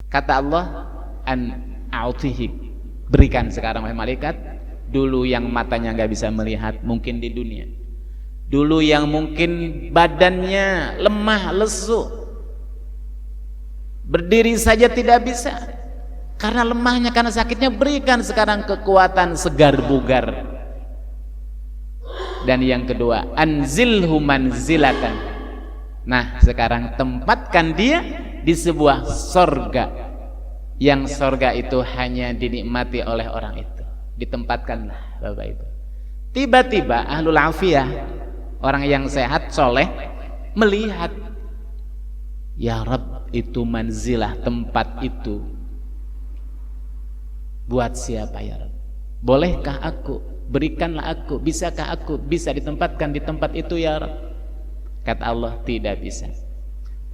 Kata Allah, an a'tihi, berikan sekarang wahai malaikat. Dulu yang matanya nggak bisa melihat mungkin di dunia, dulu yang mungkin badannya lemah lesu, berdiri saja tidak bisa karena lemahnya, karena sakitnya, berikan sekarang kekuatan segar bugar. Dan yang kedua, anzilhu manzilatan, nah sekarang tempatkan dia di sebuah sorga, yang sorga itu hanya dinikmati oleh orang itu. Ditempatkanlah Bapak Ibu. Tiba-tiba ahlul afiyah, orang yang sehat soleh, melihat, ya Rabb, itu manzilah, tempat itu buat siapa ya Rabb? Bolehkah aku, berikanlah aku, bisakah aku bisa ditempatkan di tempat itu ya Rabb? Kata Allah, tidak bisa.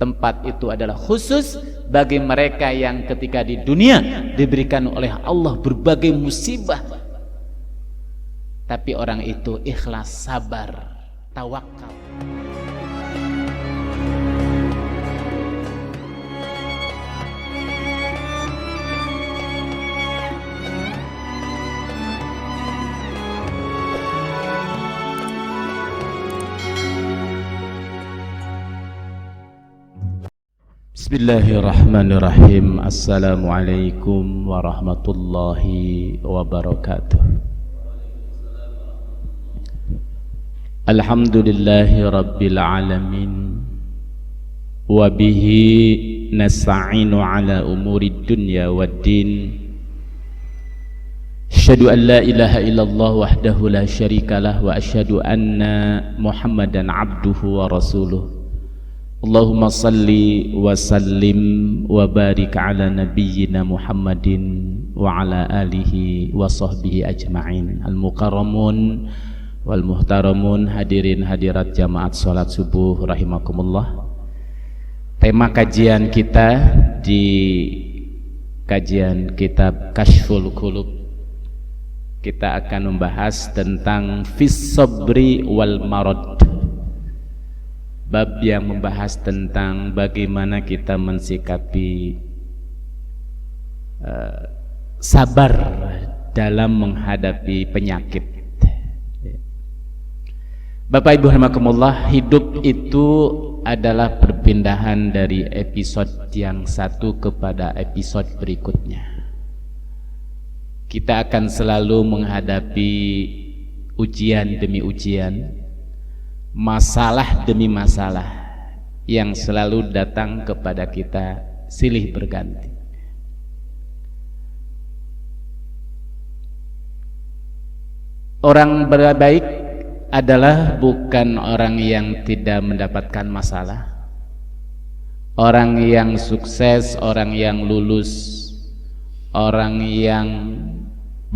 Tempat itu adalah khusus bagi mereka yang ketika di dunia diberikan oleh Allah berbagai musibah, tapi orang itu ikhlas, sabar, tawakal. Bismillahirrahmanirrahim. Assalamualaikum warahmatullahi wabarakatuh. Alhamdulillahi rabbil alamin, wa bihi nasta'inu ala umuri dunya waddin. Asyhadu an la ilaha illallah wahdahu la syarikalah, wa asyhadu anna Muhammadan abduhu wa rasuluh. Allahumma salli wa sallim wa barik ala nabiyyina Muhammadin wa ala alihi wa sahbihi ajma'in. Al-mukarramun wal muhtaramun, hadirin hadirat jamaat salat subuh rahimakumullah. Tema kajian kita di kajian kitab Kashful Qulub, kita akan membahas tentang fis sabri wal marad, bab yang membahas tentang bagaimana kita mensikapi sabar dalam menghadapi penyakit. Bapak Ibu rahimakumullah, hidup itu adalah perpindahan dari episode yang satu kepada episode berikutnya. Kita akan selalu menghadapi ujian demi ujian, masalah demi masalah yang selalu datang kepada kita silih berganti. Orang berbaik adalah bukan orang yang tidak mendapatkan masalah. Orang yang sukses, orang yang lulus, orang yang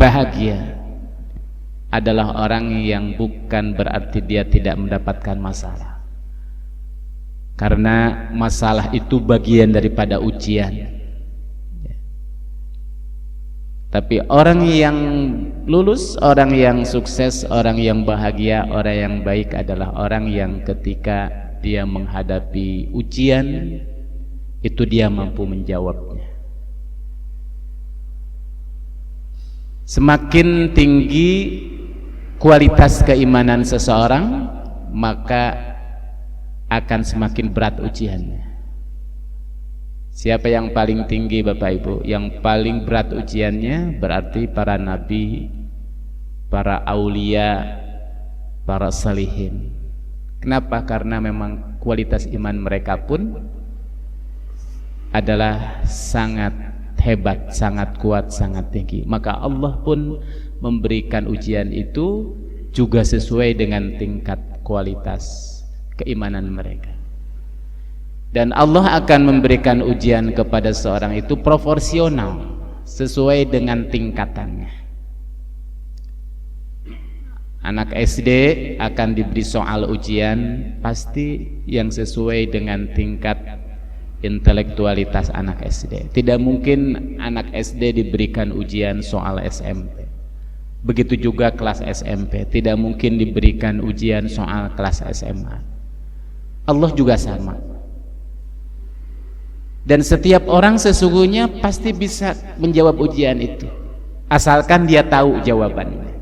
bahagia adalah orang yang bukan berarti dia tidak mendapatkan masalah, karena masalah itu bagian daripada ujian. Tapi orang yang lulus, orang yang sukses, orang yang bahagia, orang yang baik adalah orang yang ketika dia menghadapi ujian itu dia mampu menjawabnya. Semakin tinggi kualitas keimanan seseorang, maka akan semakin berat ujiannya. Siapa yang paling tinggi Bapak Ibu? Yang paling berat ujiannya berarti para nabi, para aulia, para salihin. Kenapa? Karena memang kualitas iman mereka pun adalah sangat hebat, sangat kuat, sangat tinggi. Maka Allah pun memberikan ujian itu juga sesuai dengan tingkat kualitas keimanan mereka. Dan Allah akan memberikan ujian kepada seorang itu proporsional sesuai dengan tingkatannya. Anak SD akan diberi soal ujian pasti yang sesuai dengan tingkat intelektualitas anak SD. Tidak mungkin anak SD diberikan ujian soal SMP. Begitu juga kelas SMP, tidak mungkin diberikan ujian soal kelas SMA. Allah juga sama. Dan setiap orang sesungguhnya pasti bisa menjawab ujian itu, asalkan dia tahu jawabannya.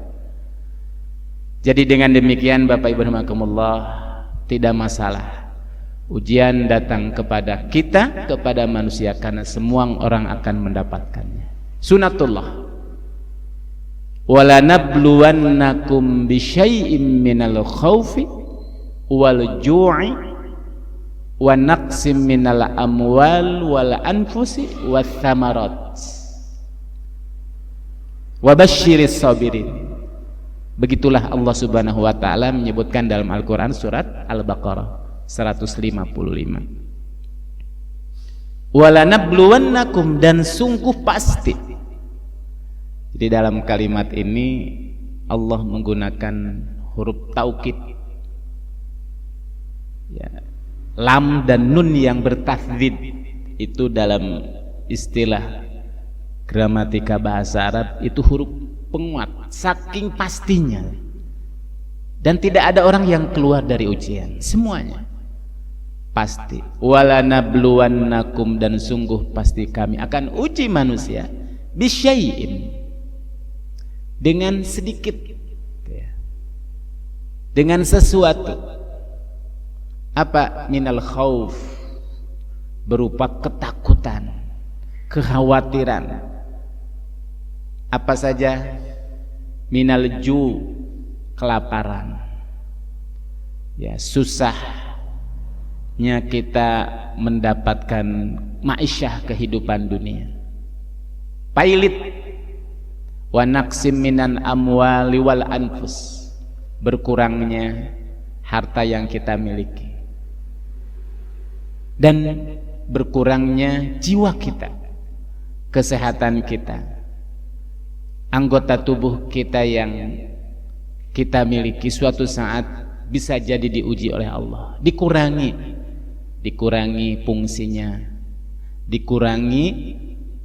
Jadi dengan demikian Bapak Ibu rahimakumullah, tidak masalah ujian datang kepada kita, kepada manusia, karena semua orang akan mendapatkannya. Sunatullah. Wala nabluwannakum bisyai'im minal khaufi wal ju'i wa naqsim minal amwal wal anfusi wath thamarat wa basyiris sabirin. Begitulah Allah Subhanahu wa taala menyebutkan dalam Al-Qur'an surat Al-Baqarah 155. Wala nabluwannakum, dan sungguh pasti. Jadi dalam kalimat ini Allah menggunakan huruf taukid, ya, lam dan nun yang bertasydid. Itu dalam istilah gramatika bahasa Arab itu huruf penguat, saking pastinya. Dan tidak ada orang yang keluar dari ujian, semuanya pasti. Wala nabluwannakum, dan sungguh pasti kami akan uji manusia bisyai'in, dengan sedikit, dengan sesuatu. Apa? Minal khauf, berupa ketakutan, kekhawatiran. Apa saja? Minal ju, kelaparan, ya, susahnya kita mendapatkan ma'isyah, kehidupan dunia, pailit. Wa naqsim minan amwali wal anfus, berkurangnya harta yang kita miliki, dan berkurangnya jiwa kita, kesehatan kita, anggota tubuh kita yang kita miliki suatu saat bisa jadi diuji oleh Allah, dikurangi fungsinya, dikurangi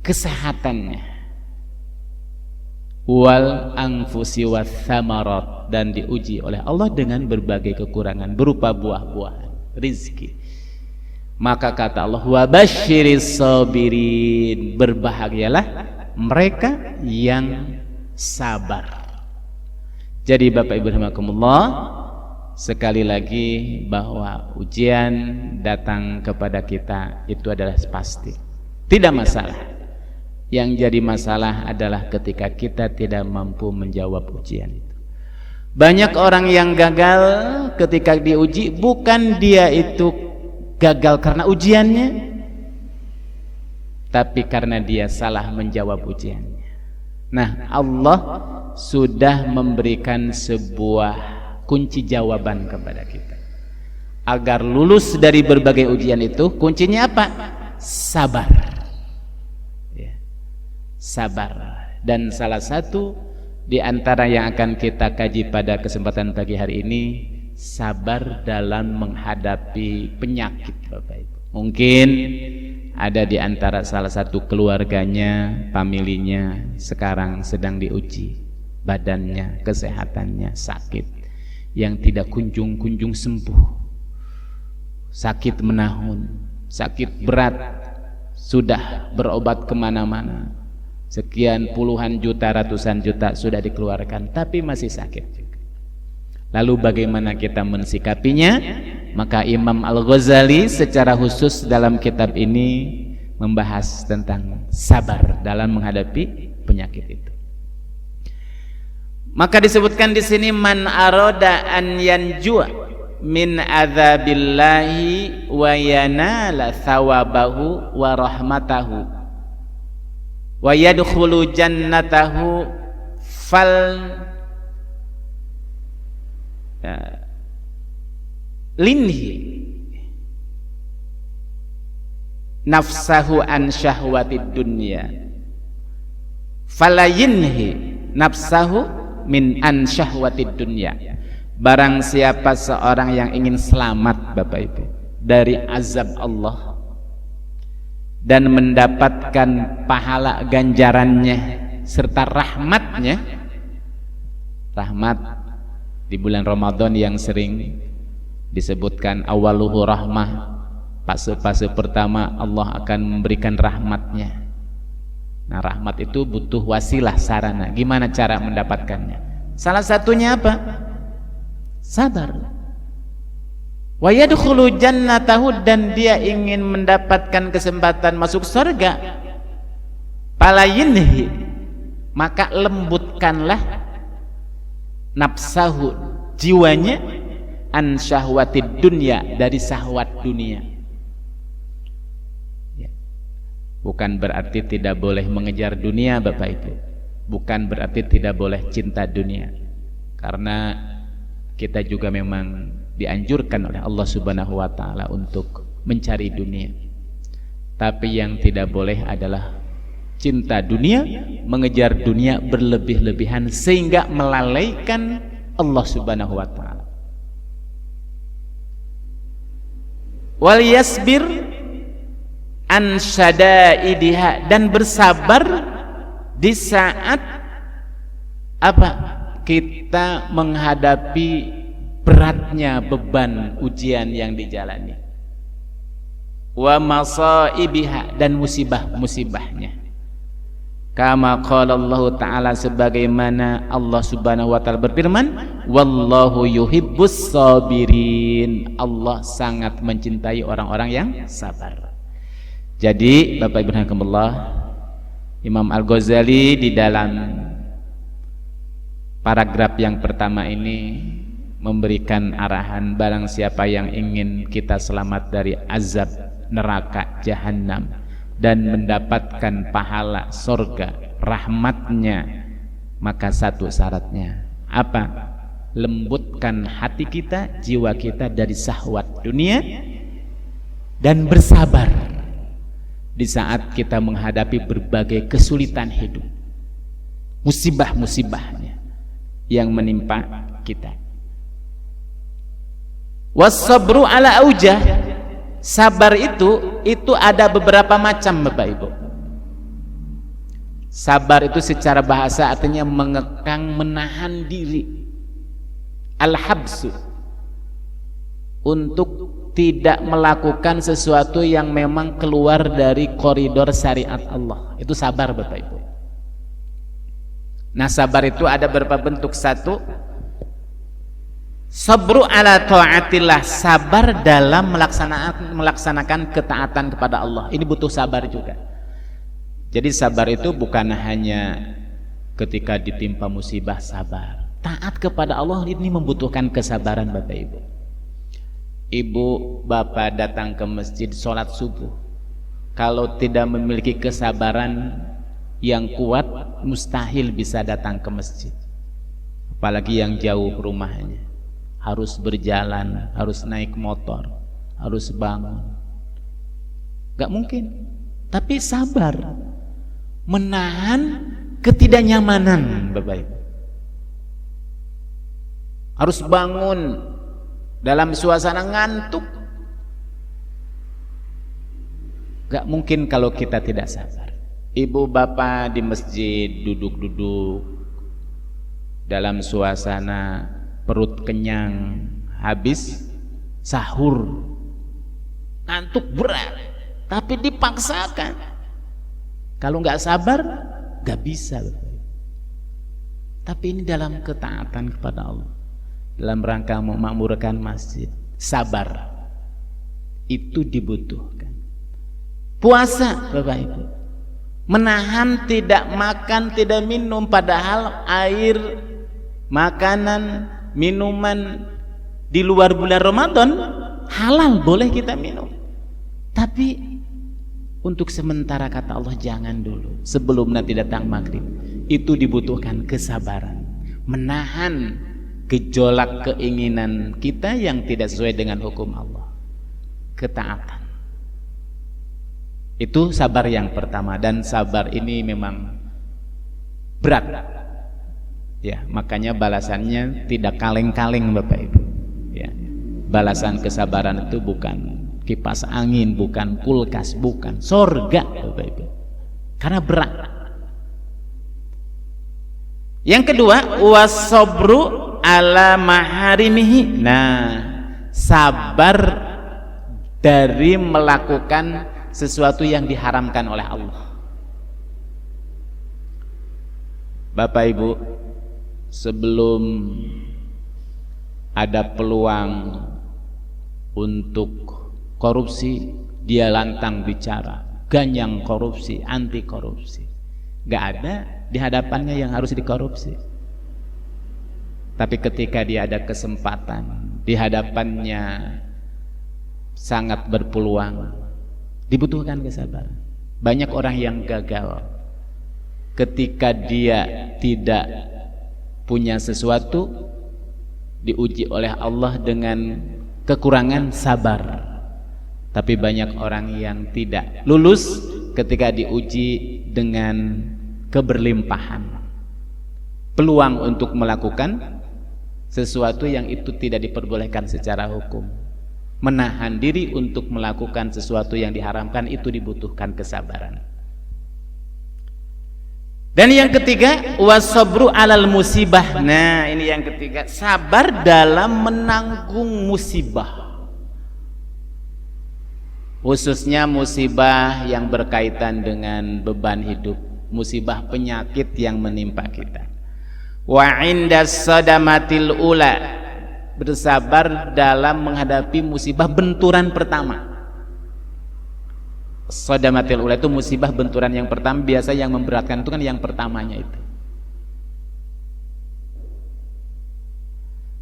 kesehatannya. Wal anfusi wath thamarat, dan diuji oleh Allah dengan berbagai kekurangan berupa buah-buahan, rizki. Maka kata Allah, wa basyiris sabirin, berbahagialah mereka yang sabar. Jadi Bapak Ibu rahimakumullah, sekali lagi bahwa ujian datang kepada kita itu adalah pasti, tidak masalah. Yang jadi masalah adalah ketika kita tidak mampu menjawab ujian itu. Banyak orang yang gagal ketika diuji, bukan dia itu gagal karena ujiannya, tapi karena dia salah menjawab ujiannya. Nah, Allah sudah memberikan sebuah kunci jawaban kepada kita agar lulus dari berbagai ujian itu. Kuncinya apa? Sabar. Sabar. Dan salah satu di antara yang akan kita kaji pada kesempatan pagi hari ini, sabar dalam menghadapi penyakit, Bapak Ibu. Mungkin ada di antara salah satu keluarganya, familinya sekarang sedang diuji, badannya, kesehatannya sakit yang tidak kunjung-kunjung sembuh, sakit menahun, sakit berat, sudah berobat kemana-mana, sekian puluhan juta, ratusan juta sudah dikeluarkan, tapi masih sakit. Lalu bagaimana kita mensikapinya? Maka Imam Al-Ghazali secara khusus dalam kitab ini membahas tentang sabar dalam menghadapi penyakit itu. Maka disebutkan di sini, man arada an yanjua min adzabillahi wa yanala thawabahu wa rahmatahu wa yadkhulu jannatahu fal linhi nafsahu an syahwatid dunya falayinhi nafsahu min an syahwatid dunya. Barang siapa seorang yang ingin selamat, Bapak Ibu, dari azab Allah dan mendapatkan pahala ganjarannya serta rahmatnya, rahmat di bulan Ramadan yang sering disebutkan awaluhu rahmah Fase pertama Allah akan memberikan rahmatnya. Nah, rahmat itu butuh wasilah, sarana. Gimana cara mendapatkannya? Salah satunya apa? Sabar. Wa yadkhulu jannatahu, dan dia ingin mendapatkan kesempatan masuk surga. Falayinhi, maka lembutkanlah nafsahu, jiwanya, an syahwatid dunya, dari syahwat dunia. Bukan berarti tidak boleh mengejar dunia, Bapak Ibu. Bukan berarti tidak boleh cinta dunia. Karena kita juga memang dianjurkan oleh Allah Subhanahu wa taala untuk mencari dunia. Tapi yang tidak boleh adalah cinta dunia, mengejar dunia berlebih-lebihan sehingga melalaikan Allah Subhanahu wa taala. Wal yasbir an syadaidiha, dan bersabar di saat apa? Kita menghadapi beratnya beban ujian yang dijalani. Wa masaibiha, dan musibah-musibahnya. Kama qala Allah taala, sebagaimana Allah Subhanahu wa taala berfirman, wallahu yuhibbus sabirin. Allah sangat mencintai orang-orang yang sabar. Jadi Bapak Ibu rahimakumullah, Imam Al-Ghazali di dalam paragraf yang pertama ini memberikan arahan, barang siapa yang ingin kita selamat dari azab neraka jahanam dan mendapatkan pahala surga, rahmatnya, maka satu syaratnya apa? Lembutkan hati kita, jiwa kita dari syahwat dunia, dan bersabar di saat kita menghadapi berbagai kesulitan hidup, musibah-musibahnya yang menimpa kita. Was-sabru ala aujah, sabar itu ada beberapa macam, Bapak Ibu. Sabar itu secara bahasa artinya mengekang, menahan diri. Al-habsu, untuk tidak melakukan sesuatu yang memang keluar dari koridor syariat Allah. Itu sabar, Bapak Ibu. Nah, sabar itu ada beberapa bentuk. Satu, sabru ala ta'atillah, sabar dalam melaksanakan ketaatan kepada Allah. Ini butuh sabar juga. Jadi sabar itu bukan hanya ketika ditimpa musibah sabar. Taat kepada Allah ini membutuhkan kesabaran, Bapak Ibu. Ibu bapak datang ke masjid sholat subuh, kalau tidak memiliki kesabaran yang kuat, mustahil bisa datang ke masjid. Apalagi yang jauh rumahnya, harus berjalan, harus naik motor, harus bangun, gak mungkin. Tapi sabar, menahan ketidaknyamanan, Bapak Ibu. Harus bangun dalam suasana ngantuk, gak mungkin kalau kita tidak sabar. Ibu bapak di masjid duduk-duduk dalam suasana perut kenyang, habis sahur, ngantuk berat, tapi dipaksakan. Kalau gak sabar, gak bisa. Tapi ini dalam ketaatan kepada Allah, dalam rangka memakmurkan masjid, sabar itu dibutuhkan. Puasa, Bapak Ibu, menahan tidak makan, tidak minum, padahal air, makanan, minuman di luar bulan Ramadan halal, boleh kita minum. Tapi untuk sementara kata Allah jangan dulu, sebelum nanti datang maghrib. Itu dibutuhkan kesabaran, menahan gejolak keinginan kita yang tidak sesuai dengan hukum Allah, ketaatan. Itu sabar yang pertama, dan sabar ini memang berat ya, makanya balasannya tidak kaleng-kaleng, Bapak Ibu ya. Balasan kesabaran itu bukan kipas angin, bukan kulkas, bukan surga, Bapak Ibu, karena berat. Yang kedua, wasobru ala maharimihi. Nah, sabar dari melakukan sesuatu yang diharamkan oleh Allah. Bapak Ibu, sebelum ada peluang untuk korupsi, dia lantang bicara, ganyang korupsi, anti korupsi. Gak ada di hadapannya yang harus dikorupsi. Tapi ketika dia ada kesempatan, di hadapannya sangat berpeluang, dibutuhkan kesabaran. Banyak orang yang gagal ketika dia tidak punya sesuatu, diuji oleh Allah dengan kekurangan sabar. Tapi banyak orang yang tidak lulus ketika diuji dengan keberlimpahan, peluang untuk melakukan sesuatu yang itu tidak diperbolehkan secara hukum. Menahan diri untuk melakukan sesuatu yang diharamkan itu dibutuhkan kesabaran. Dan yang ketiga, wasabru alal musibah. Nah, ini yang ketiga, sabar dalam menanggung musibah. Khususnya musibah yang berkaitan dengan beban hidup, musibah penyakit yang menimpa kita. Wa indas sadamatil ula, bersabar dalam menghadapi musibah benturan pertama. Sadamatil ula itu musibah benturan yang pertama, biasa yang memberatkan itu kan yang pertamanya itu.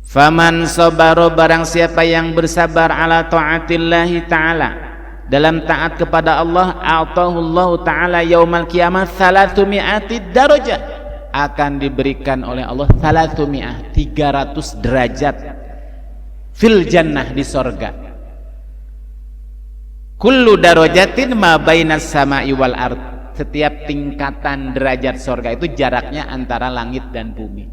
Faman sabaro, barang siapa yang bersabar ala taatillahi ta'ala, dalam taat kepada Allah, a'tahullahu ta'ala yaumal qiyamah 300 darajat, akan diberikan oleh Allah 300 derajat fil jannah, di sorga. Kullu darajatin ma bainas sama'i wal ard, setiap tingkatan derajat sorga itu jaraknya antara langit dan bumi.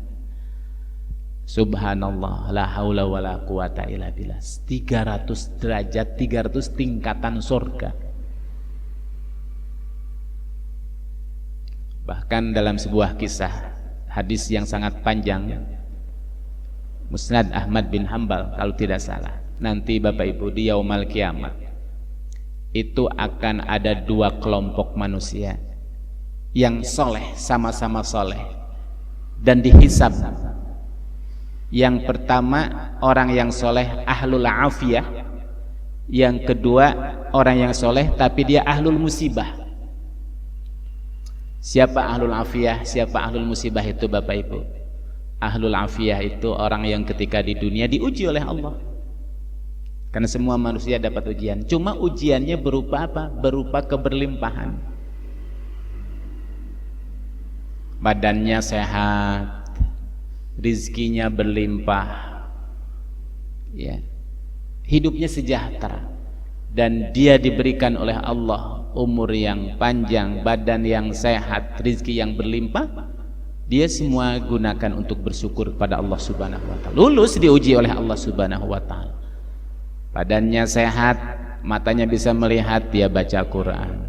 Subhanallah, la haula wala quwata illa billah. 300 derajat, 300 tingkatan surga. Bahkan dalam sebuah kisah hadis yang sangat panjang, Musnad Ahmad bin Hanbal kalau tidak salah, nanti Bapak Ibu di yaumal kiamat itu akan ada dua kelompok manusia yang soleh, sama-sama soleh, dan dihisab. Yang pertama orang yang soleh ahlul afiyah, yang kedua orang yang soleh tapi dia ahlul musibah. Siapa ahlul afiyah, siapa ahlul musibah itu Bapak Ibu? Ahlul afiyah itu orang yang ketika di dunia diuji oleh Allah, karena semua manusia dapat ujian, cuma ujiannya berupa apa? Berupa keberlimpahan. Badannya sehat, rizkinya berlimpah, ya, hidupnya sejahtera, dan dia diberikan oleh Allah umur yang panjang, badan yang sehat, rizki yang berlimpah. Dia semua gunakan untuk bersyukur kepada Allah Subhanahu wa ta'ala. Lulus diuji oleh Allah Subhanahu wa ta'ala. Badannya sehat, matanya bisa melihat, dia baca Quran.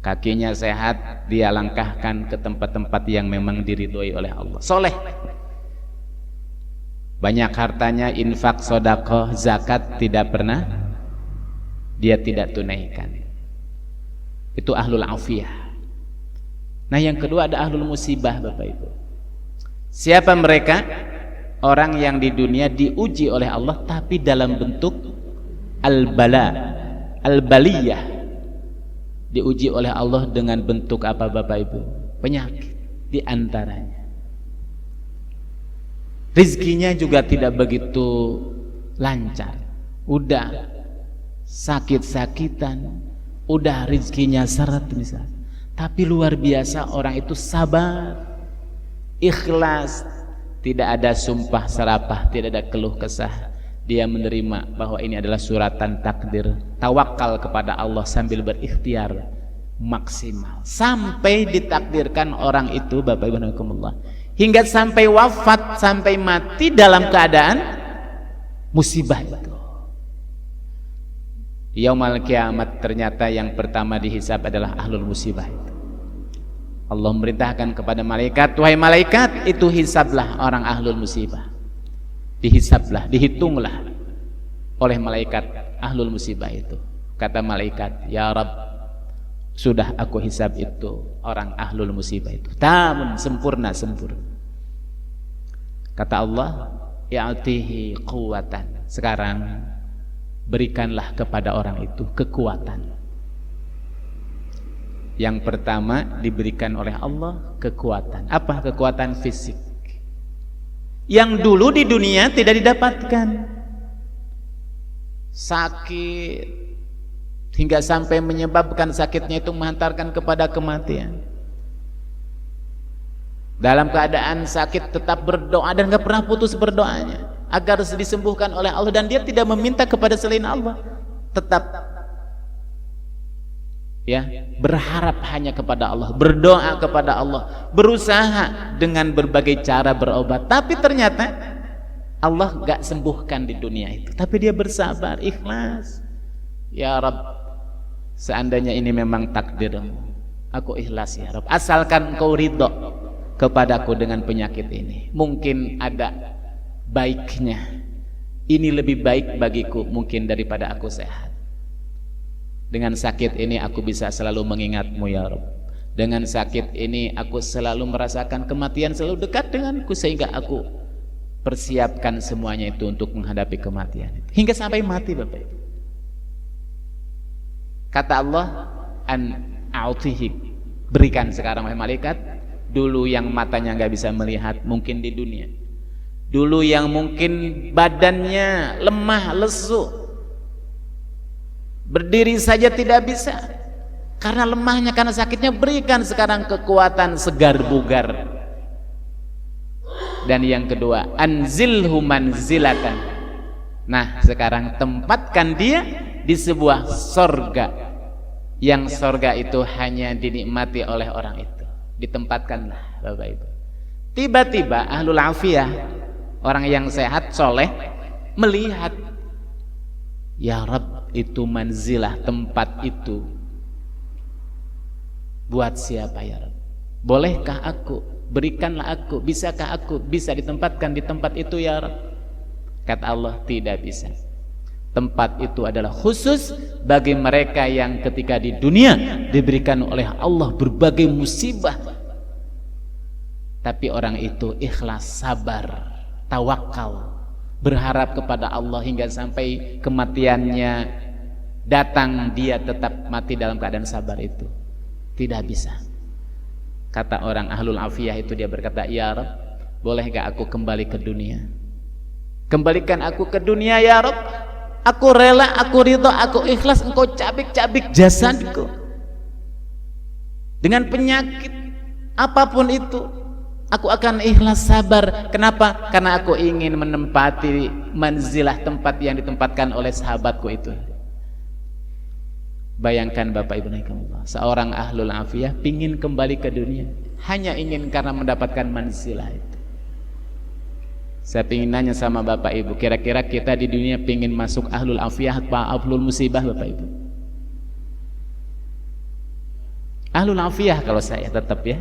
Kakinya sehat, dia langkahkan ke tempat-tempat yang memang diridhoi oleh Allah. Soleh. Banyak hartanya, infak, sedekah, zakat tidak pernah dia tidak tunaikan. Itu ahlul afiyah. Nah, yang kedua ada ahlul musibah Bapak Ibu. Siapa mereka? Orang yang di dunia diuji oleh Allah tapi dalam bentuk al-bala, al-baliyah. Diuji oleh Allah dengan bentuk apa Bapak Ibu? Penyakit di antaranya. Rizkinya juga tidak begitu lancar. Udah sakit-sakitan, udah rizkinya seret misalnya. Tapi luar biasa orang itu sabar, ikhlas, tidak ada sumpah serapah, tidak ada keluh kesah. Dia menerima bahwa ini adalah suratan takdir, tawakal kepada Allah sambil berikhtiar maksimal sampai ditakdirkan orang itu Bapak Ibu rahimakumullah, hingga sampai wafat, sampai mati dalam keadaan musibah itu. Yaumal kiamat ternyata yang pertama dihisab adalah ahlul musibah itu. Allah memerintahkan kepada malaikat, wahai malaikat, itu hisablah orang ahlul musibah. Dihisablah, dihitunglah oleh malaikat ahlul musibah itu. Kata malaikat, ya Rabb, sudah aku hisab itu orang ahlul musibah itu, tamun, sempurna. Kata Allah, ya'tihi quwwatan, sekarang berikanlah kepada orang itu kekuatan. Yang pertama diberikan oleh Allah kekuatan. Apa? Kekuatan fisik yang dulu di dunia tidak didapatkan. Sakit hingga sampai menyebabkan sakitnya itu menghantarkan kepada kematian. Dalam keadaan sakit tetap berdoa dan gak pernah putus berdoanya agar disembuhkan oleh Allah, dan dia tidak meminta kepada selain Allah, tetap ya berharap hanya kepada Allah, berdoa kepada Allah, berusaha dengan berbagai cara berobat, tapi ternyata Allah gak sembuhkan di dunia itu. Tapi dia bersabar, ikhlas. Ya Rabb, seandainya ini memang takdirmu, aku ikhlas ya Rabb, asalkan engkau ridho kepadaku dengan penyakit ini. Mungkin ada baiknya, ini lebih baik bagiku mungkin daripada aku sehat. Dengan sakit ini aku bisa selalu mengingatmu ya Rabb. Dengan sakit ini aku selalu merasakan kematian selalu dekat denganku, sehingga aku persiapkan semuanya itu untuk menghadapi kematian itu. Hingga sampai mati Bapak Ibu. Kata Allah, an a'tihi, berikan sekarang oleh malaikat. Dulu yang matanya nggak bisa melihat mungkin di dunia, dulu yang mungkin badannya lemah lesu, berdiri saja tidak bisa karena lemahnya, karena sakitnya, berikan sekarang kekuatan segar bugar. Dan yang kedua, anzilhu manzilatan. Nah, sekarang tempatkan dia di sebuah sorga, yang sorga itu hanya dinikmati oleh orang itu. Ditempatkanlah Bapak Ibu. Tiba-tiba ahlul afiyah, orang yang sehat soleh, melihat, ya Rabb, itu manzilah, tempat itu buat siapa ya Rabb? Bolehkah aku? Berikanlah aku, bisakah aku bisa ditempatkan di tempat itu ya Rabb? Kata Allah, tidak bisa. Tempat itu adalah khusus bagi mereka yang ketika di dunia diberikan oleh Allah berbagai musibah, tapi orang itu ikhlas, sabar, tawakal, berharap kepada Allah hingga sampai kematiannya datang, dia tetap mati dalam keadaan sabar itu. Tidak bisa. Kata orang ahlul afiyah itu, dia berkata, ya Rabb, boleh gak aku kembali ke dunia? Kembalikan aku ke dunia ya Rabb. Aku rela, aku ridho, aku ikhlas engkau cabik-cabik jasadku dengan penyakit apapun itu, aku akan ikhlas sabar. Kenapa? Karena aku ingin menempati manzilah, tempat yang ditempatkan oleh sahabatku itu. Bayangkan Bapak Ibu Naikatullah, seorang ahlul afiyah pingin kembali ke dunia, hanya ingin karena mendapatkan manzilah itu. Saya pingin nanya sama Bapak Ibu, kira-kira kita di dunia pingin masuk ahlul afiyah atau ahlul musibah Bapak Ibu? Ahlul afiyah kalau saya tetap ya,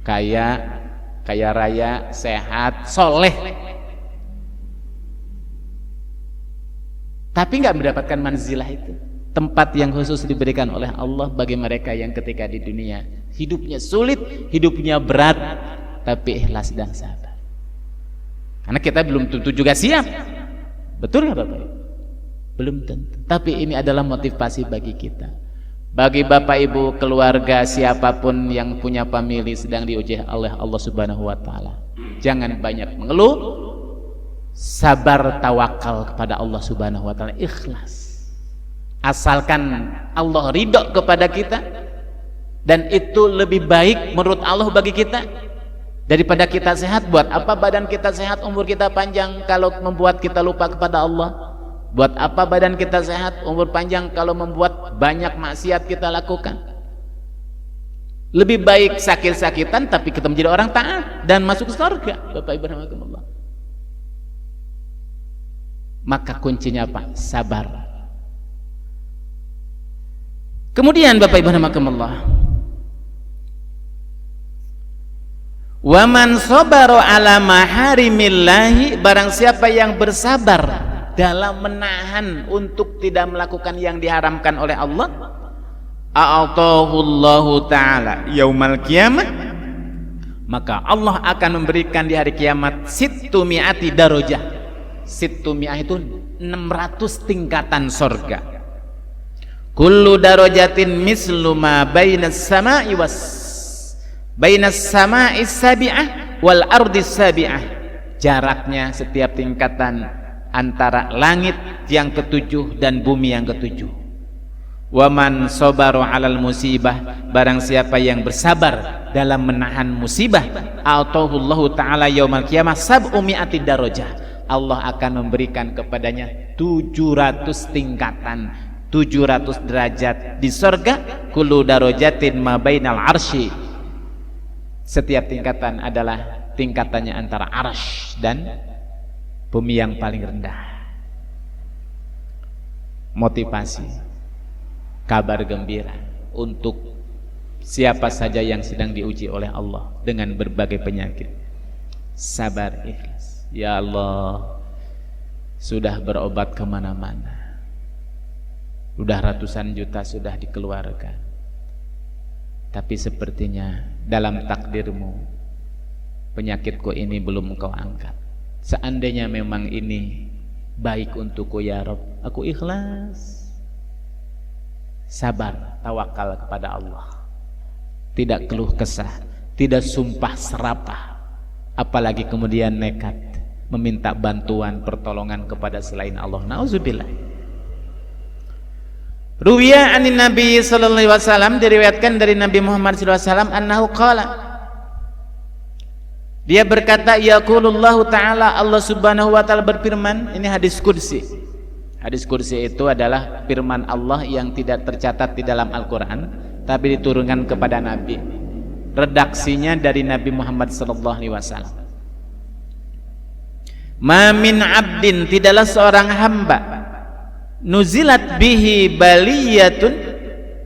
kaya raya, sehat, soleh, tapi nggak mendapatkan manzilah itu, tempat yang khusus diberikan oleh Allah bagi mereka yang ketika di dunia hidupnya sulit, hidupnya berat, tapi ikhlas dan sabar. Karena kita belum tentu juga siap, betul nggak Bapak Ibu? Belum tentu. Tapi ini adalah motivasi bagi kita, bagi Bapak Ibu, keluarga, siapapun yang punya famili sedang diuji oleh Allah Subhanahu Wa Taala. Jangan banyak mengeluh, sabar, tawakal kepada Allah Subhanahu Wa Taala, ikhlas. Asalkan Allah ridho kepada kita, dan itu lebih baik menurut Allah bagi kita daripada kita sehat. Buat apa badan kita sehat, umur kita panjang, kalau membuat kita lupa kepada Allah? Buat apa badan kita sehat, umur panjang, kalau membuat banyak maksiat kita lakukan? Lebih baik sakit-sakitan tapi kita menjadi orang taat dan masuk surga Bapak Ibu rahimakumullah. Maka kuncinya apa? Sabar. Kemudian Bapak Ibu rahimakumullah, wa man sabara ala maharimillahi, barang siapa yang bersabar dalam menahan untuk tidak melakukan yang diharamkan oleh Allah, a'tahullahu ta'ala yaumal qiyamah, maka Allah akan memberikan di hari kiamat sittumi'ati darajah. Sittumi'ah itu 600 tingkatan surga. Kullu darajatin mislu ma bainas sama'i sabi'ah wal ardis sabi'ah. Jaraknya setiap tingkatan antara langit yang ketujuh dan bumi yang ketujuh. Waman sabaru 'alal musibah, barang siapa yang bersabar dalam menahan musibah, a'tahullahu ta'ala yaumal qiyamah sab'umi'ati darajah. Allah akan memberikan kepadanya 700 tingkatan, 700 derajat di surga. Kullu darajatin ma bainal arsy, setiap tingkatan adalah tingkatannya antara arsy dan bumi yang paling rendah. Motivasi, kabar gembira untuk siapa saja yang sedang diuji oleh Allah dengan berbagai penyakit. Sabar, ikhlas. Ya Allah, sudah berobat kemana-mana, sudah ratusan juta sudah dikeluarkan, tapi sepertinya dalam takdirmu penyakitku ini belum Engkau angkat. Seandainya memang ini baik untukku ya Rabb, aku ikhlas. Sabar, tawakal kepada Allah, tidak keluh kesah, tidak sumpah serapah, apalagi kemudian nekat meminta bantuan pertolongan kepada selain Allah. Nauzubillah. Ruwiya anin Nabi sallallahu alaihi wasallam, diriwayatkan dari Nabi Muhammad sallallahu alaihi wasallam, annahu qala, dia berkata, yaqulullahu ta'ala, Allah subhanahu wa ta'ala berfirman. Ini hadis qudsi. Hadis qudsi itu adalah firman Allah yang tidak tercatat di dalam Al-Quran, tapi diturunkan kepada Nabi. Redaksinya dari Nabi Muhammad sallallahu alaihi wasallam. Ma min abdin, tidaklah seorang hamba, nuzilat bihi baliyatun,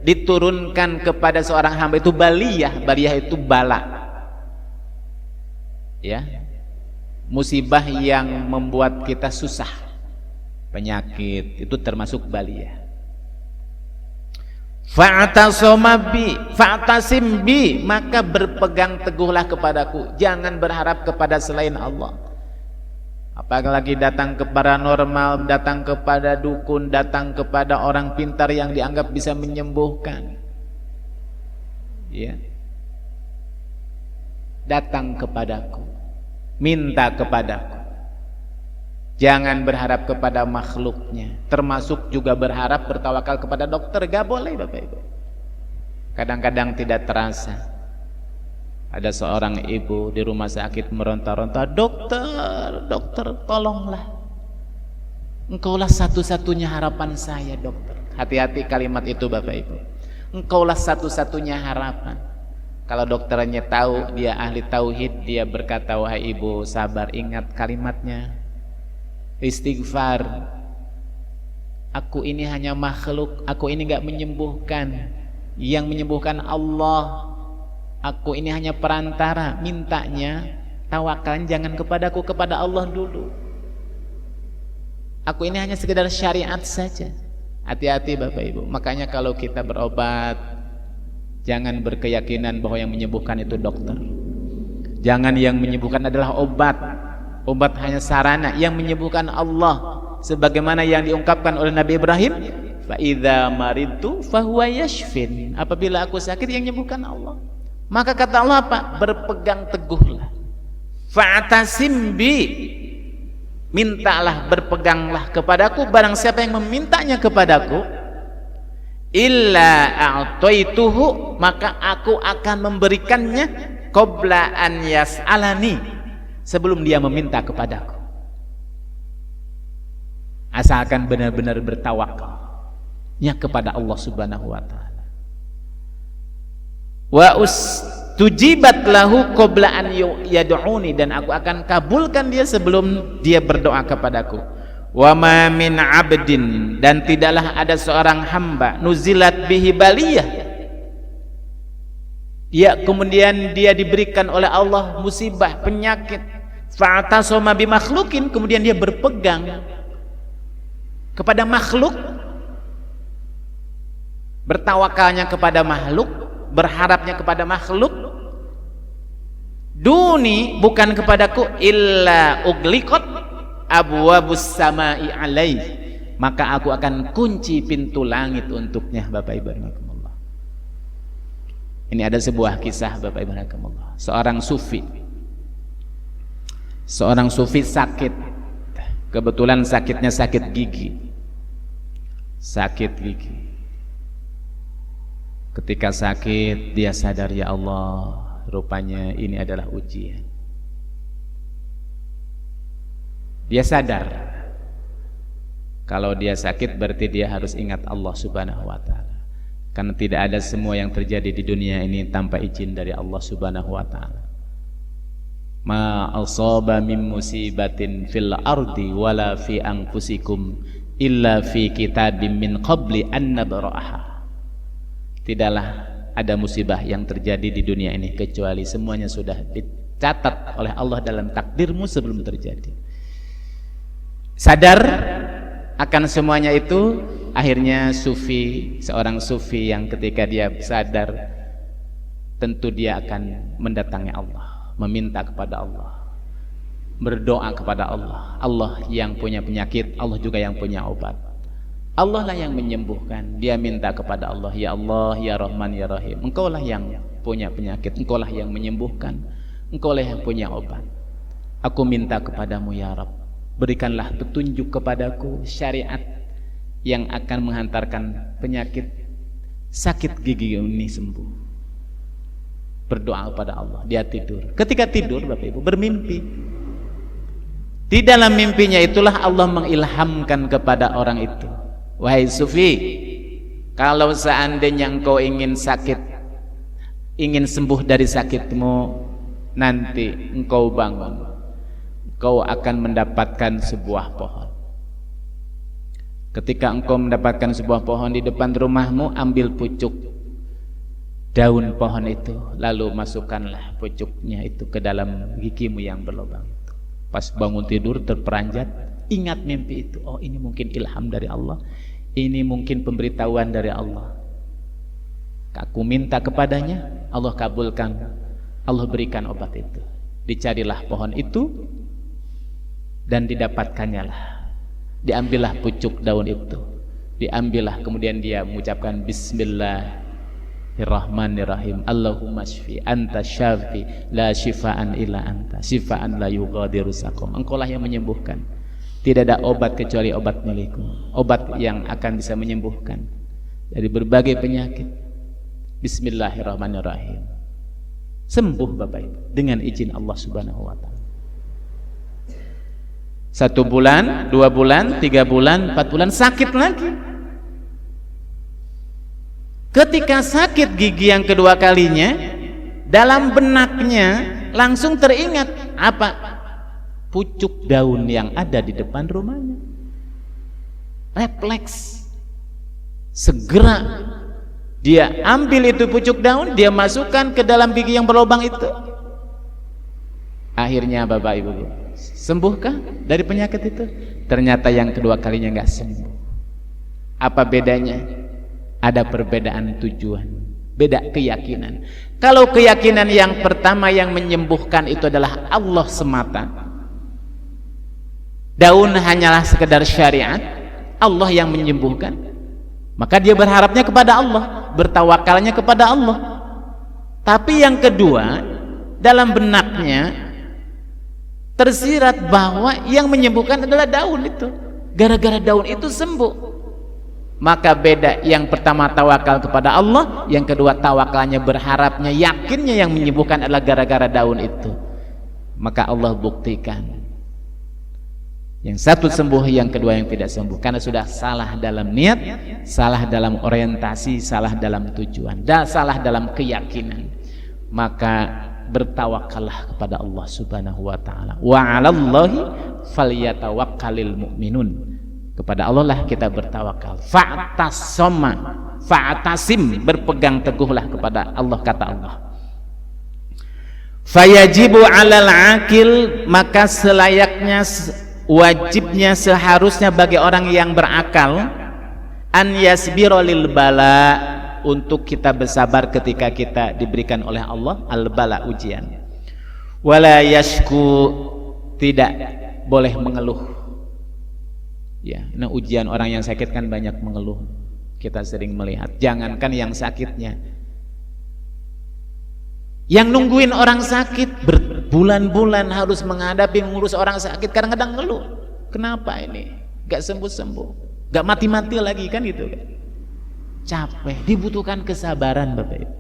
diturunkan kepada seorang hamba itu baliyah. Baliyah itu bala, ya, musibah yang membuat kita susah, penyakit, itu termasuk baliyah. Fa'tasim bi, maka berpegang teguhlah kepadaku, jangan berharap kepada selain Allah. Apalagi datang ke paranormal, datang kepada dukun, datang kepada orang pintar yang dianggap bisa menyembuhkan, ya. Datang kepadaku, minta kepadaku, jangan berharap kepada makhluknya, termasuk juga berharap bertawakal kepada dokter. Gak boleh Bapak Ibu. Kadang-kadang tidak terasa ada seorang ibu di rumah sakit meronta-ronta, dokter, tolonglah, engkaulah satu-satunya harapan saya dokter. Hati-hati kalimat itu Bapak Ibu, engkaulah satu-satunya harapan. Kalau dokternya tahu dia ahli tauhid, dia berkata, wahai ibu sabar, ingat kalimatnya, istighfar, aku ini hanya makhluk, aku ini gak menyembuhkan, yang menyembuhkan Allah, aku ini hanya perantara, mintanya tawakalnya jangan kepadaku, kepada Allah dulu. Aku ini hanya sekedar syariat saja. Hati-hati Bapak Ibu. Makanya kalau kita berobat, jangan berkeyakinan bahwa yang menyembuhkan itu dokter. Jangan yang menyembuhkan adalah obat. Obat hanya sarana, yang menyembuhkan Allah. Sebagaimana yang diungkapkan oleh Nabi Ibrahim, fa idza maridtu fahuwa yashfin. Apabila aku sakit, yang menyembuhkan Allah. Maka kata Allah apa? Berpegang teguhlah. Fa'tasim bi, mintalah, berpeganglah kepadaku, barang siapa yang memintanya kepadaku, illa a'taituhu, maka aku akan memberikannya, qabla an yas'alani, sebelum dia meminta kepadaku. Asalkan benar-benar bertawakalnya kepada Allah subhanahu wa ta'ala. Wa ustujibat lahu qabla an yad'uni, dan aku akan kabulkan dia sebelum dia berdoa kepadaku. Wa ma min 'abdin, dan tidaklah ada seorang hamba, nuzilat bihi baliyah, ya kemudian dia diberikan oleh Allah musibah, penyakit, fa'tasama bi makhlukin, kemudian dia berpegang kepada makhluk, bertawakalnya kepada makhluk, berharapnya kepada makhluk, duni, bukan kepadaku, illa ugliqat abwabus samai alaih, maka aku akan kunci pintu langit untuknya. Bapak Ibu rahimakumullah. Ini ada sebuah kisah Bapak Ibu rahimakumullah. Seorang sufi sakit, kebetulan sakitnya sakit gigi. Ketika sakit dia sadar, ya Allah, rupanya ini adalah ujian. Dia sadar kalau dia sakit berarti dia harus ingat Allah Subhanahu wa ta'ala, karena tidak ada semua yang terjadi di dunia ini tanpa izin dari Allah Subhanahu wa ta'ala. Ma asaba min musibatin fil ardi wala fi anfusikum illa fi kitabim min qabli an nabra'aha. Tidaklah ada musibah yang terjadi di dunia ini kecuali semuanya sudah dicatat oleh Allah dalam takdirmu sebelum terjadi. Sadar akan semuanya itu, akhirnya seorang sufi yang ketika dia sadar, tentu dia akan mendatangi Allah, meminta kepada Allah, berdoa kepada Allah. Allah yang punya penyakit, Allah juga yang punya obat. Allah lah yang menyembuhkan. Dia minta kepada Allah, ya Allah, ya Rahman, ya Rahim, Engkau lah yang punya penyakit, Engkau lah yang menyembuhkan, Engkau lah yang punya obat. Aku minta kepadamu ya Rabb, berikanlah petunjuk kepadaku syariat yang akan menghantarkan penyakit sakit gigi ini sembuh. Berdoa kepada Allah. Dia tidur. Ketika tidur Bapak Ibu bermimpi. Di dalam mimpinya itulah Allah mengilhamkan kepada orang itu, wahai sufi, kalau seandainya engkau ingin sembuh dari sakitmu, nanti engkau bangun, kau akan mendapatkan sebuah pohon. Ketika engkau mendapatkan sebuah pohon di depan rumahmu, ambil pucuk daun pohon itu, lalu masukkanlah pucuknya itu ke dalam gigimu yang berlubang itu. Pas bangun tidur terperanjat, ingat mimpi itu. Oh, ini mungkin ilham dari Allah, ini mungkin pemberitahuan dari Allah. Aku minta kepadanya, Allah kabulkan, Allah berikan obat itu. Dicarilah pohon itu dan didapatkannya lah. Diambillah pucuk daun itu, diambillah, kemudian dia mengucapkan Bismillahirrahmanirrahim. Allahumma shfi anta syafi la shifaan illa anta shifaan la yughadiru saqam. Engkaulah yang menyembuhkan, tidak ada obat kecuali obat milikmu, obat yang akan bisa menyembuhkan dari berbagai penyakit. Bismillahirrahmanirrahim. Sembuh Bapak Ibu dengan izin Allah Subhanahu wa ta'ala. 1 bulan, 2 bulan, 3 bulan, 4 bulan, sakit lagi. Ketika sakit gigi yang kedua kalinya, dalam benaknya langsung teringat apa? Pucuk daun yang ada di depan rumahnya. Refleks, segera dia ambil itu pucuk daun, dia masukkan ke dalam gigi yang berlubang itu. Akhirnya Bapak Ibu, sembuhkah dari penyakit itu? Ternyata yang kedua kalinya nggak sembuh. Apa bedanya? Ada perbedaan tujuan, beda keyakinan. Kalau keyakinan yang pertama yang menyembuhkan itu adalah Allah semata, daun hanyalah sekedar syariat, Allah yang menyembuhkan, maka dia berharapnya kepada Allah, bertawakalnya kepada Allah. Tapi yang kedua, dalam benaknya tersirat bahwa yang menyembuhkan adalah daun itu, gara-gara daun itu sembuh. Maka beda, yang pertama tawakal kepada Allah, yang kedua tawakalnya, berharapnya, yakinnya yang menyembuhkan adalah gara-gara daun itu. Maka Allah buktikan yang satu sembuh, yang kedua yang tidak sembuh, karena sudah salah dalam niat, salah dalam orientasi, salah dalam tujuan, dan salah dalam keyakinan. Maka bertawakallah kepada Allah Subhanahu wa ta'ala. Wa 'alallahi falyatawakkalul mu'minun. Kepada Allah lah kita bertawakal. Fa'tasim, berpegang teguhlah kepada Allah, kata Allah. Fayajibu 'alal 'akil, maka selayaknya wajibnya seharusnya bagi orang yang berakal an yasbira lil bala, untuk kita bersabar ketika kita diberikan oleh Allah al bala, ujian. Wala yashku, tidak boleh mengeluh. Ya, nah ujian orang yang sakit kan banyak mengeluh. Kita sering melihat, jangankan yang sakitnya, yang nungguin orang sakit berbulan-bulan harus menghadapi ngurus orang sakit, kadang-kadang ngeluh. Kenapa ini? Gak sembuh-sembuh, gak mati-mati lagi kan gitu kan. Capek, dibutuhkan kesabaran Bapak Ibu.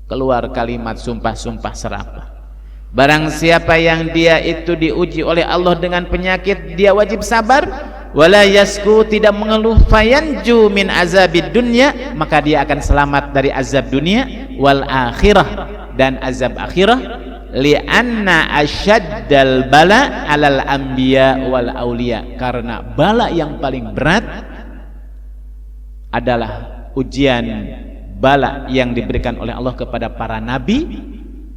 Keluar kalimat sumpah-sumpah serapah. Barang siapa yang dia itu diuji oleh Allah dengan penyakit, dia wajib sabar. Wala yasku, tidak mengeluh. Fayanju min azabid dunya, maka dia akan selamat dari azab dunia wal akhirah, dan azab akhirah. Li'anna asyaddal bala alal anbiya wal auliya, karena bala yang paling berat adalah ujian bala yang diberikan oleh Allah kepada para nabi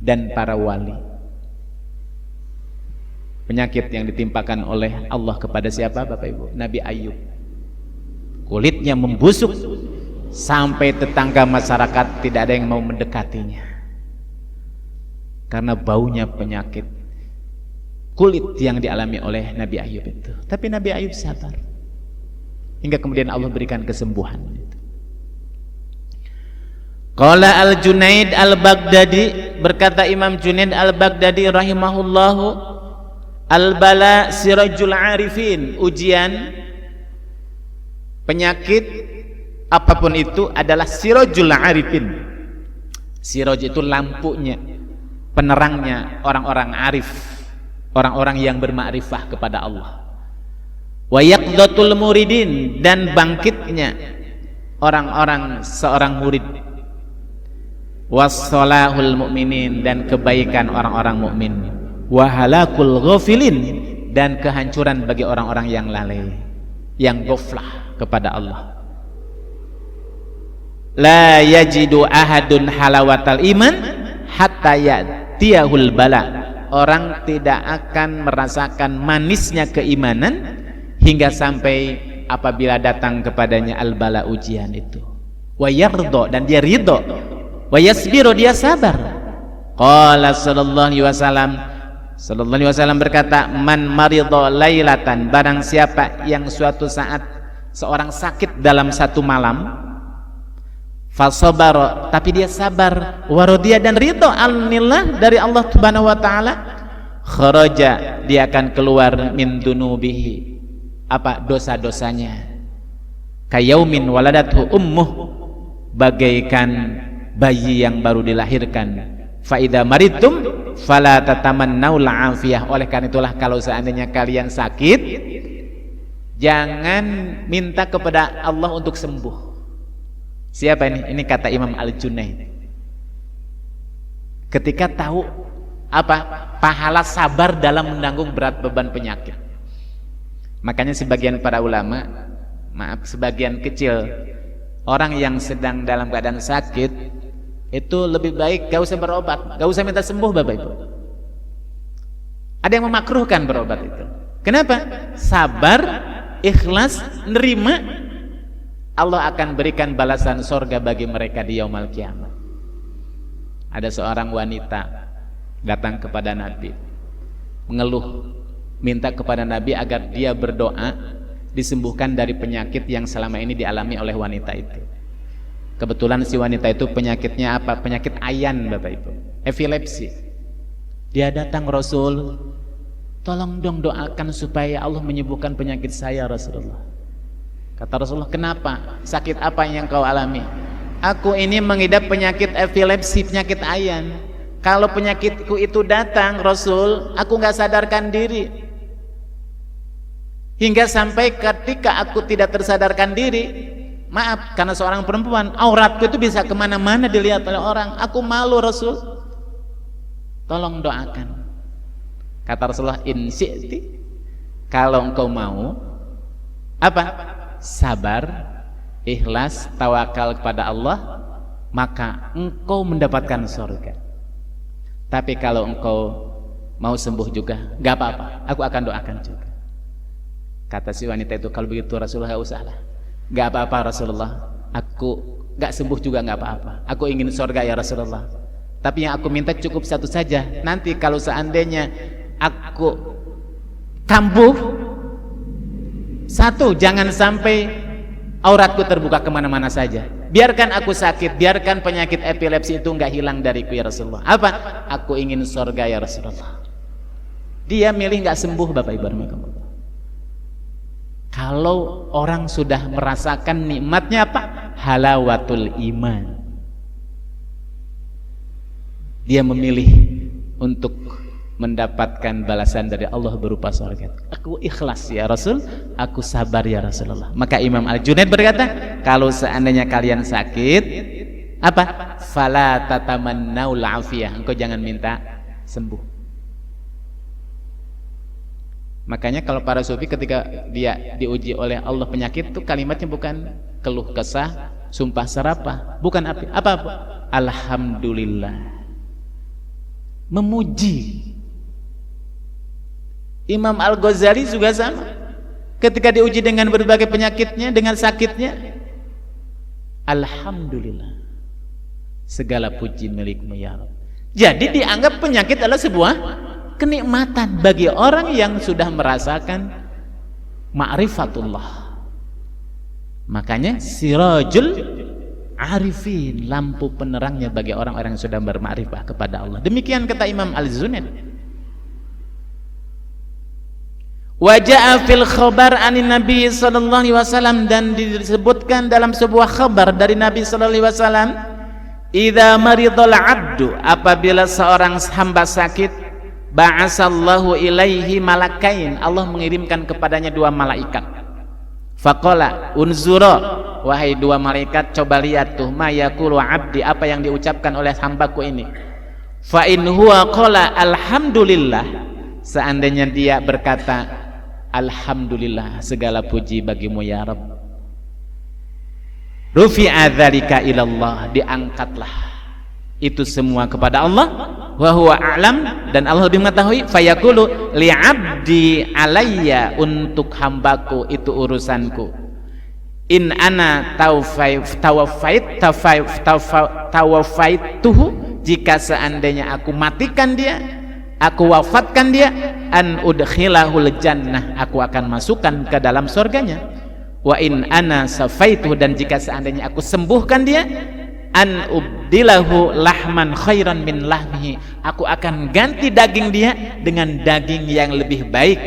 dan para wali. Penyakit yang ditimpakan oleh Allah kepada siapa Bapak Ibu? Nabi Ayub, kulitnya membusuk sampai tetangga masyarakat tidak ada yang mau mendekatinya karena baunya penyakit kulit yang dialami oleh Nabi Ayub itu. Tapi Nabi Ayub sabar hingga kemudian Allah berikan kesembuhan. Qala Al-Junaid Al-Baghdadi, berkata Imam Junaid Al-Baghdadi rahimahullahu, al-bala sirajul arifin, ujian penyakit apapun itu adalah sirajul arifin. Siraj itu lampunya, penerangnya orang-orang arif, orang-orang yang bermakrifah kepada Allah. Wa yaqdatul muridin, dan bangkitnya orang-orang seorang murid. Wassalahul mu'minin, dan kebaikan orang-orang mukmin. Wa halakul ghafilin, dan kehancuran bagi orang-orang yang lalai, yang ghaflah kepada Allah. La yajidu ahadun halawatal iman hatta ya'tiyahul bala, orang tidak akan merasakan manisnya keimanan hingga sampai apabila datang kepadanya al-bala, ujian itu. Wa yardo, dan dia ridho. Wa yasbiru, dia sabar. Qala sallallahu alaihi wasallam berkata, man maridho lailatan, barang siapa yang suatu saat seorang sakit dalam satu malam, fasobaro, tapi dia sabar, warodia, dan ridho alnillah, dari Allah subhanahu wa ta'ala, kharaja, dia akan keluar min dunubihi, apa dosa-dosanya, kayaumin waladathu ummuh, bagaikan bayi yang baru dilahirkan. Fa idza maridtum fala tatamannaul afiyah, oleh karena itulah kalau seandainya kalian sakit, jangan minta kepada Allah untuk sembuh. Siapa ini? Ini kata Imam Al-Junaid ketika tahu apa pahala sabar dalam menanggung berat beban penyakit. Makanya sebagian para ulama, sebagian kecil orang yang sedang dalam keadaan sakit itu lebih baik gak usah berobat, gak usah minta sembuh Bapak Ibu. Ada yang memakruhkan berobat itu. Kenapa? Sabar, ikhlas, nerima, Allah akan berikan balasan sorga bagi mereka di yaumul kiamat. Ada seorang wanita datang kepada Nabi, mengeluh, minta kepada Nabi agar dia berdoa disembuhkan dari penyakit yang selama ini dialami oleh wanita itu. Kebetulan si wanita itu penyakitnya apa? Penyakit ayan Bapak Ibu, epilepsi. Dia datang, Rasul, tolong dong doakan supaya Allah menyembuhkan penyakit saya Rasulullah. Kata Rasulullah, kenapa? Sakit apa yang kau alami? Aku ini mengidap penyakit epilepsi, penyakit ayan. Kalau penyakitku itu datang Rasul, aku gak sadarkan diri, hingga sampai ketika aku tidak tersadarkan diri, maaf, karena seorang perempuan, auratku itu bisa kemana-mana dilihat oleh orang. Aku malu Rasul, tolong doakan. Kata Rasulullah, in syi'ti, kalau engkau mau apa? Sabar, ikhlas, tawakal kepada Allah, maka engkau mendapatkan surga. Tapi kalau engkau mau sembuh juga, gak apa-apa, aku akan doakan juga. Kata si wanita itu, kalau begitu Rasulullah usahlah, nggak apa-apa Rasulullah, aku nggak sembuh juga nggak apa-apa, aku ingin surga ya Rasulullah, tapi yang aku minta cukup satu saja, nanti kalau seandainya aku kambuh, satu, jangan sampai auratku terbuka kemana-mana saja, biarkan aku sakit, biarkan penyakit epilepsi itu nggak hilang dariku ya Rasulullah. Apa? Aku ingin surga ya Rasulullah. Dia milih nggak sembuh, Bapak Ibu rahimahumullah. Kalau orang sudah merasakan nikmatnya apa? Halawatul iman, dia memilih untuk mendapatkan balasan dari Allah berupa surga. Aku ikhlas ya Rasul, aku sabar ya Rasulullah. Maka Imam Al-Junaid berkata, kalau seandainya kalian sakit, apa? Fala tatamannaul afiyah, engkau jangan minta sembuh. Makanya kalau para sufi ketika dia diuji oleh Allah penyakit itu kalimatnya bukan keluh kesah, sumpah serapah, bukan apa? Alhamdulillah, memuji. Imam Al-Ghazali juga sama, ketika diuji dengan berbagai penyakitnya, dengan sakitnya, alhamdulillah, segala puji milikmu ya Rabb. Jadi dianggap penyakit adalah sebuah kenikmatan bagi orang yang sudah merasakan ma'rifatullah. Makanya sirajul arifin, lampu penerangnya bagi orang-orang yang sudah bermakrifah kepada Allah. Demikian kata Imam Al-Junaid. Wa jaa fil khabar anin Nabi sallallahu alaihi wasallam, dan disebutkan dalam sebuah khabar dari Nabi sallallahu alaihi wasallam, idza maridul abdu, apabila seorang hamba sakit, ba'asallahu ilaihi malakain, Allah mengirimkan kepadanya 2 malaikat. Faqala unzura, wahai 2 malaikat, coba lihat tuh, ma yaqulu abdi, apa yang diucapkan oleh hambaku ini. Fa in huwa qala alhamdulillah, seandainya dia berkata alhamdulillah, segala puji bagimu ya Rabb, rufi'a dzalika ilallah, diangkatlah itu semua kepada Allah, wa huwa a'lam, dan Allah lebih mengetahui. Fayaqulu li 'abdi alayya, untuk hambaku itu urusanku. In ana tawafaituhu, jika seandainya aku matikan dia, aku wafatkan dia, an udkhilahul jannah, aku akan masukkan ke dalam surganya. Wa in ana safaituhu, dan jika seandainya aku sembuhkan dia, an ubdilahu lahman khairan min lahmihi, aku akan ganti daging dia dengan daging yang lebih baik.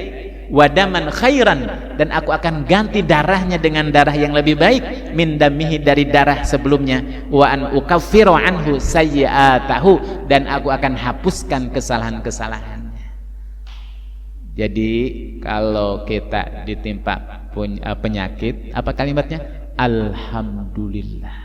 Wadaman khairan, dan aku akan ganti darahnya dengan darah yang lebih baik. Min damihi, dari darah sebelumnya. Wa an ukaffiru anhu sayyi'atahu, dan aku akan hapuskan kesalahan-kesalahannya. Jadi kalau kita ditimpa penyakit, apa kalimatnya? Alhamdulillah,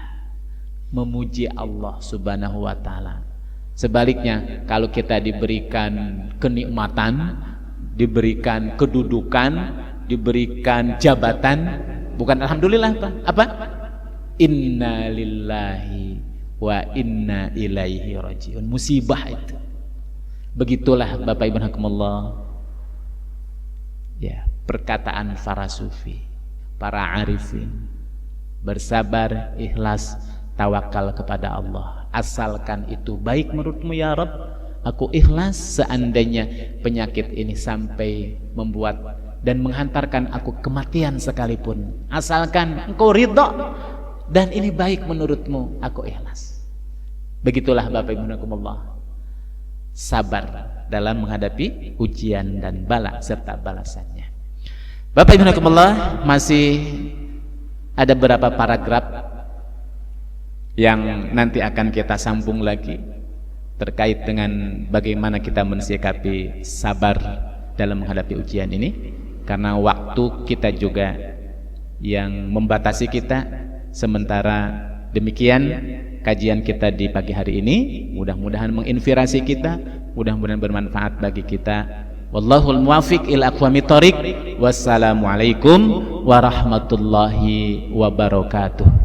memuji Allah subhanahu wa ta'ala. Sebaliknya, kalau kita diberikan kenikmatan, diberikan kedudukan, diberikan jabatan, bukan alhamdulillah, apa? Inna lillahi wa inna ilaihi rajiun. Musibah itu. Begitulah Bapak Ibu rahimakumullah, ya, perkataan para sufi, para arifin. Bersabar, ikhlas, tawakal kepada Allah, asalkan itu baik menurutmu ya Rabb, aku ikhlas seandainya penyakit ini sampai membuat dan menghantarkan aku kematian sekalipun, asalkan engkau ridha dan ini baik menurutmu, aku ikhlas. Begitulah Bapak Ibu rahimakumullah, sabar dalam menghadapi ujian dan bala serta balasannya. Bapak Ibu rahimakumullah, masih ada beberapa paragraf yang nanti akan kita sambung lagi terkait dengan bagaimana kita mensikapi sabar dalam menghadapi ujian ini, karena waktu kita juga yang membatasi kita. Sementara demikian kajian kita di pagi hari ini, mudah-mudahan menginspirasi kita, mudah-mudahan bermanfaat bagi kita. Wallahul muwaffiq ila aqwamit thoriq. Wassalamualaikum warahmatullahi wabarakatuh.